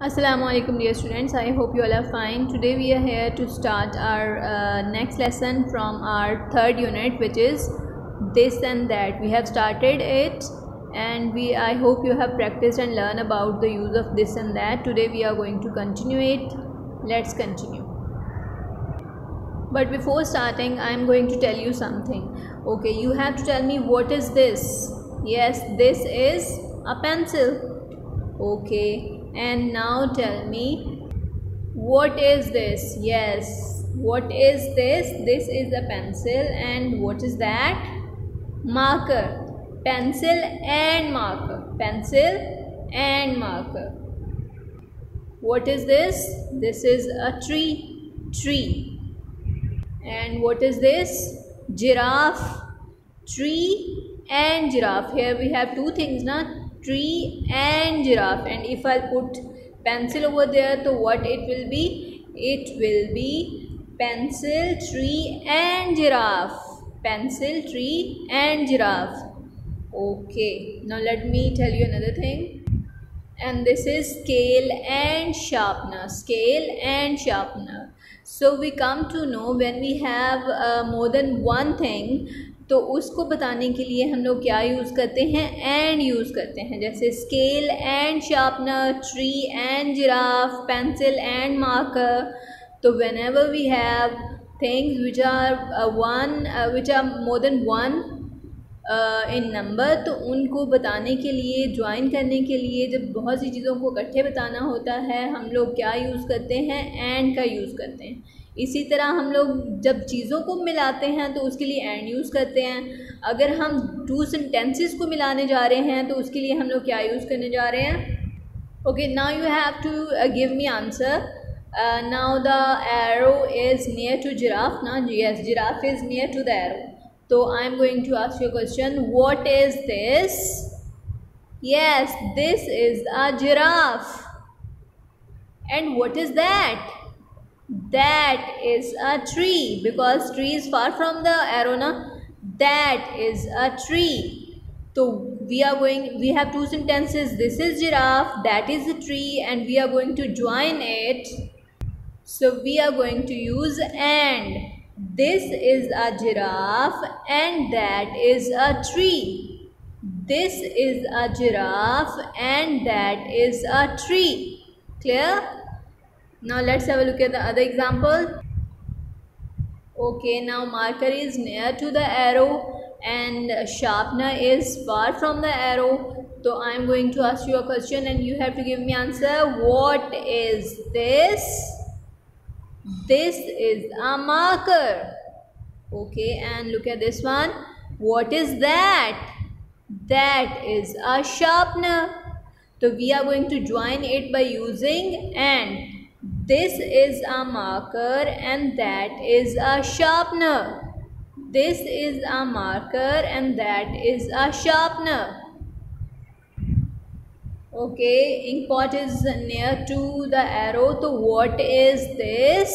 Assalamu alaikum dear students, I hope you all are fine. Today we are here to start our next lesson from our third unit, which is this and that. We have started it and I hope you have practiced and learned about the use of this and that. Today we are going to continue it. Let's continue. But before starting, I am going to tell you something. Okay, you have to tell me what is this. Yes, this is a pencil. Okay, and now tell me what is this. Yes, what is this? This is a pencil. And what is that? Marker. Pencil and marker. Pencil and marker. What is this? This is a tree. Tree. And what is this? Giraffe. Tree and giraffe. Here we have two things, na? Tree and giraffe. And if I put pencil over there, so what it will be? It will be pencil, tree and giraffe. Pencil, tree and giraffe. Okay, now let me tell you another thing. And this is scale and sharpener. Scale and sharpener. So we come to know when we have more than one thing, तो उसको बताने के लिए हम लोग क्या use करते हैं? एंड यूज़ करते हैं. जैसे scale and sharpener, tree and giraffe, pencil and marker. तो whenever we have things which are more than one in number, तो उनको बताने के लिए, ज्वाइन करने के लिए, जब बहुत सी चीज़ों को इकट्ठे बताना होता है, हम लोग क्या यूज़ करते हैं? एंड का यूज़ करते हैं. इसी तरह हम लोग जब चीज़ों को मिलाते हैं तो उसके लिए एंड यूज़ करते हैं. अगर हम टू सेंटेंसेस को मिलाने जा रहे हैं तो उसके लिए हम लोग क्या यूज़ करने जा रहे हैं? Okay, now you have to give me answer. Now the arrow is near to giraffe ना. Yes, giraffe is near to the arrow. So I am going to ask you a question. What is this? Yes, this is a giraffe. And what is that? That is a tree, because tree is far from the arrow, na? That is a tree. So we have two sentences. This is giraffe, that is a tree, and we are going to join it. So we are going to use and. This is a giraffe and that is a tree. This is a giraffe and that is a tree. Clear? Now let's have a look at the other example. Okay, now marker is near to the arrow and sharpener is far from the arrow. So I am going to ask you a question and you have to give me answer. What is this? This is a marker. Okay, and look at this one. What is that? That is a sharpener. So we are going to join it by using and. This is a marker and that is a sharpener. This is a marker and that is a sharpener. Okay, ink pot is near to the arrow. So what is this?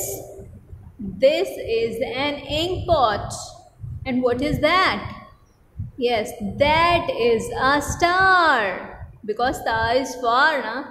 This is an ink pot. And what is that? Yes, that is a star. Because star is far, na?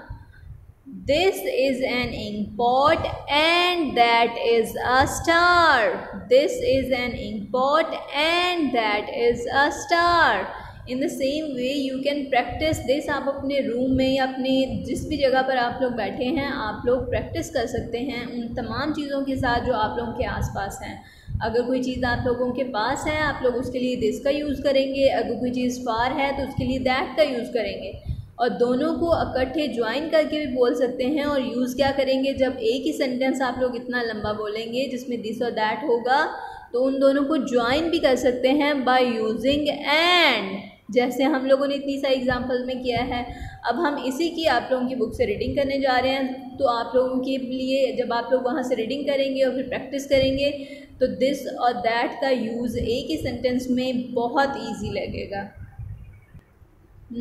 This is an ink pot and that is a star. This is an ink pot and that is a star. In the same way you can practice this. आप अपने room में या अपने जिस भी जगह पर आप लोग बैठे हैं, आप लोग प्रैक्टिस कर सकते हैं उन तमाम चीज़ों के साथ जो आप लोगों के आसपास हैं. अगर कोई चीज़ आप लोगों के पास है, आप लोग उसके लिए दिस का यूज़ करेंगे. अगर कोई चीज़ फार है तो उसके लिए दैट का यूज़ करेंगे. और दोनों को इकट्ठे ज्वाइन करके भी बोल सकते हैं. और यूज़ क्या करेंगे? जब एक ही सेंटेंस आप लोग इतना लंबा बोलेंगे जिसमें दिस और दैट होगा, तो उन दोनों को ज्वाइन भी कर सकते हैं बाय यूजिंग एंड. जैसे हम लोगों ने इतनी सारी एग्जांपल में किया है. अब हम इसी की आप लोगों की बुक से रीडिंग करने जा रहे हैं. तो आप लोगों के लिए जब आप लोग वहाँ से रीडिंग करेंगे और फिर प्रैक्टिस करेंगे तो दिस और दैट का यूज़ एक ही सेंटेंस में बहुत ईजी लगेगा.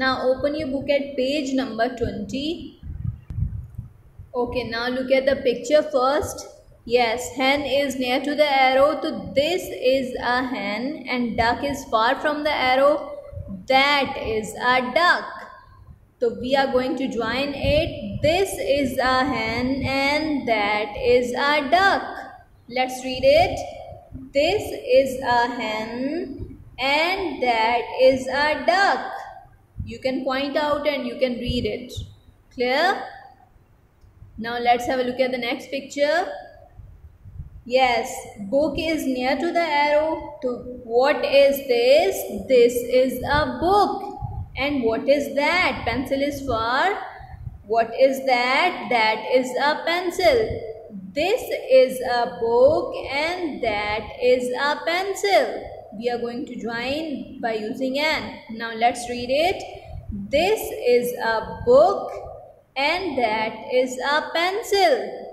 Now open your book at page number 20. Okay, now look at the picture first. Yes, hen is near to the arrow. So this is a hen and duck is far from the arrow. That is a duck. So we are going to join it. This is a hen and that is a duck. Let's read it. This is a hen and that is a duck. You can point out and you can read it. Clear? Now let's have a look at the next picture. Yes, book is near to the arrow. So what is this? This is a book. And what is that? Pencil is for. What is that? That is a pencil. This is a book and that is a pencil. We are going to join by using an. Now let's read it. This is a book and that is a pencil.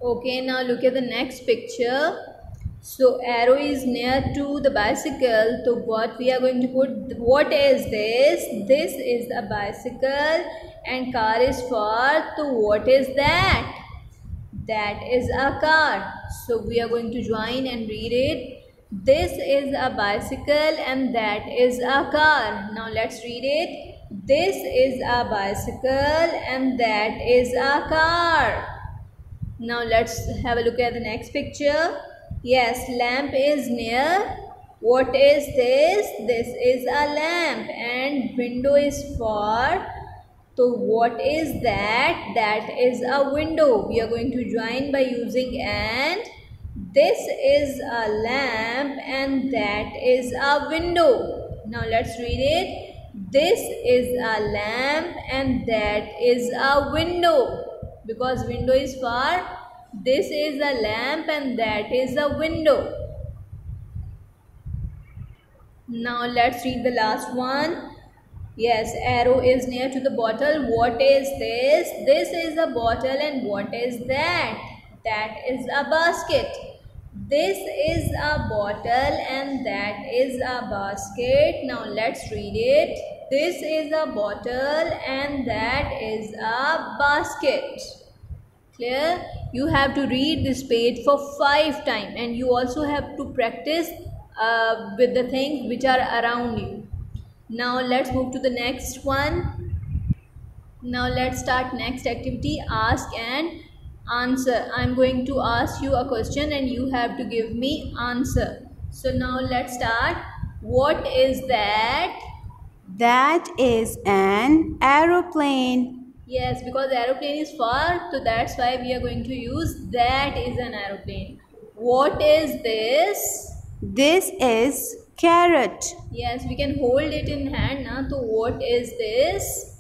Okay, now look at the next picture. So arrow is near to the bicycle. So what we are going to put, what is this? This is a bicycle and car is for. So what is that? That is a car. So we are going to join and read it. This is a bicycle and that is a car. Now let's read it. This is a bicycle and that is a car. Now let's have a look at the next picture. Yes, lamp is near. What is this? This is a lamp and window is for. So what is that? That is a window. We are going to join by using and. This is a lamp and that is a window. Now let's read it. This is a lamp and that is a window. Because window is for. This is a lamp and that is a window. Now let's read the last one. Yes, arrow is near to the bottle. What is this? This is a bottle and what is that? That is a basket. This is a bottle and that is a basket. Now let's read it. This is a bottle and that is a basket. Clear? You have to read this page for 5 times and you also have to practice with the things which are around you. Now let's move to the next one. Now let's start next activity, ask and answer. I'm going to ask you a question and you have to give me answer. So now let's start. What is that? That is an aeroplane. Yes, because aeroplane is far, so that's why we are going to use that is an aeroplane. What is this? This is carrot. Yes, we can hold it in hand now. So what is this?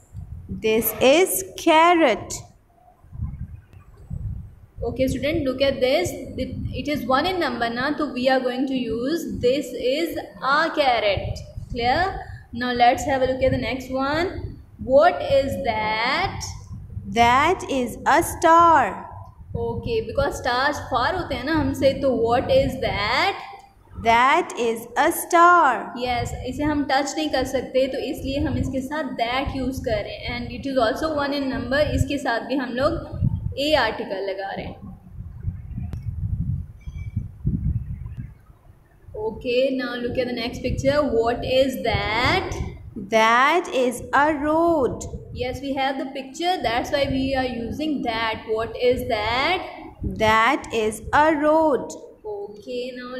This is carrot. Okay student, look at this. It is 1 in number now, so we are going to use this is a carrot. Clear? Now let's have a look at the next one. What is that? That is a star. Okay, because stars far होते हैं ना हमसे, तो what is that? That is a star. Yes, इसे हम touch नहीं कर सकते तो इसलिए हम इसके साथ that यूज़ कर रहे हैं and it is also 1 in number. इसके साथ भी हम लोग a आर्टिकल लगा रहे हैं. Okay, now look at the next picture. What is that? That is a road. Yes, we have the picture. That's why we are using that. What is that? That is a road. Okay, now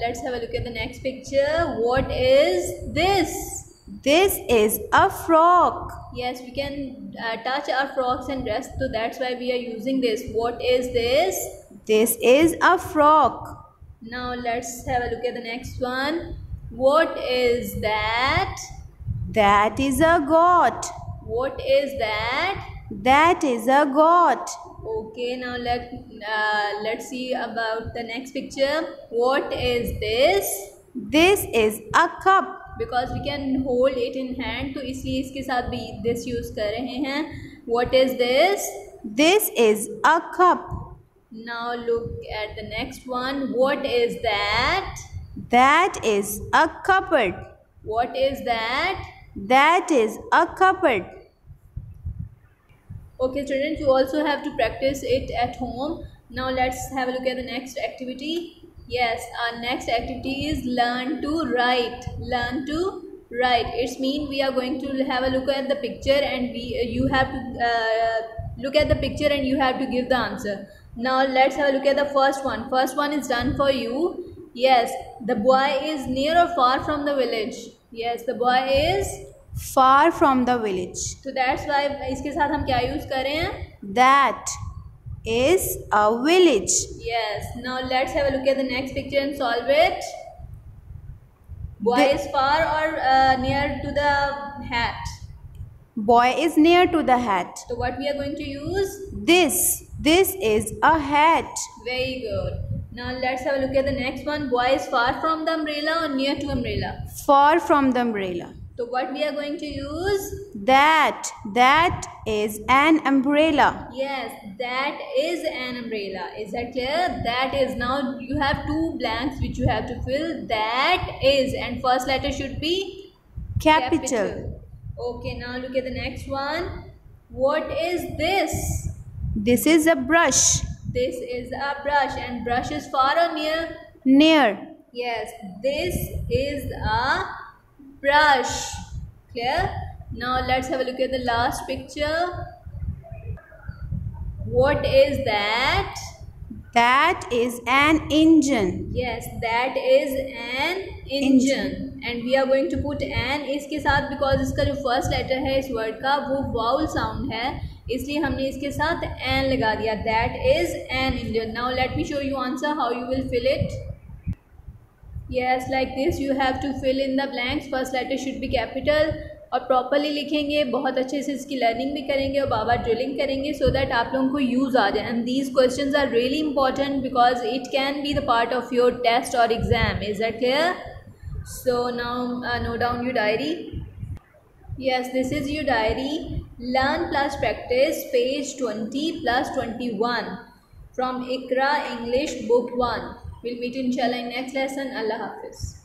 let's have a look at the next picture. What is this? This is a frog. Yes, we can touch our frogs and dress. So that's why we are using this. What is this? This is a frog. Now let's have a look at the next one. What is that? That is a goat. What is that? That is a goat. Okay, now let's see about the next picture. What is this? This is a cup. Because we can hold it in hand, तो इसलिए इसके साथ भी this use कर रहे हैं. What is this? This is a cup. Now look at the next one. What is that? That is a cupboard. What is that? That is a cupboard. Okay students, you also have to practice it at home. Now let's have a look at the next activity. Yes, our next activity is learn to write. Learn to Right, it's mean we are going to have a look at the picture and you have to look at the picture and you have to give the answer. Now let's have a look at the first one. First one is done for you. Yes, the boy is near or far from the village? Yes, the boy is far from the village. So that's why इसके साथ हम क्या use कर रहे हैं? That is a village. Yes, now let's have a look at the next picture and solve it. Boy is far or near to the hat? Boy is near to the hat. So what we are going to use? This is a hat. Very good. Now let's have a look at the next one. Boy is far from the umbrella or near to umbrella? Far from the umbrella. So what we are going to use? That is an umbrella. Yes, that is an umbrella. Is that clear? That is. Now you have two blanks which you have to fill. That is, and first letter should be Capital. Okay, now look at the next one. What is this? This is a brush. This is a brush, and brush is far or near? Near. Yes, this is a brush. Clear? Now let's have a look at the last picture. What is that? That is an engine. Yes, that is an engine. And we are going to put an इसके साथ because इसका जो first letter है इस word का वो vowel sound है, इसलिए हमने इसके साथ an लगा दिया. That is an engine. Now let me show you answer how you will fill it. Yes, like this you have to fill in the blanks. First letter should be capital और properly लिखेंगे, बहुत अच्छे से इसकी learning भी करेंगे और बाबा drilling करेंगे सो दैट आप लोगों को यूज़ आ जाए. And these questions are really important because it can be the part of your test और exam. Is that clear? So now note down your diary. Yes, this is your diary. Learn plus practice, page 20 plus 21 from Iqra English book 1. We'll meet inshallah in next lesson. Allah Hafiz.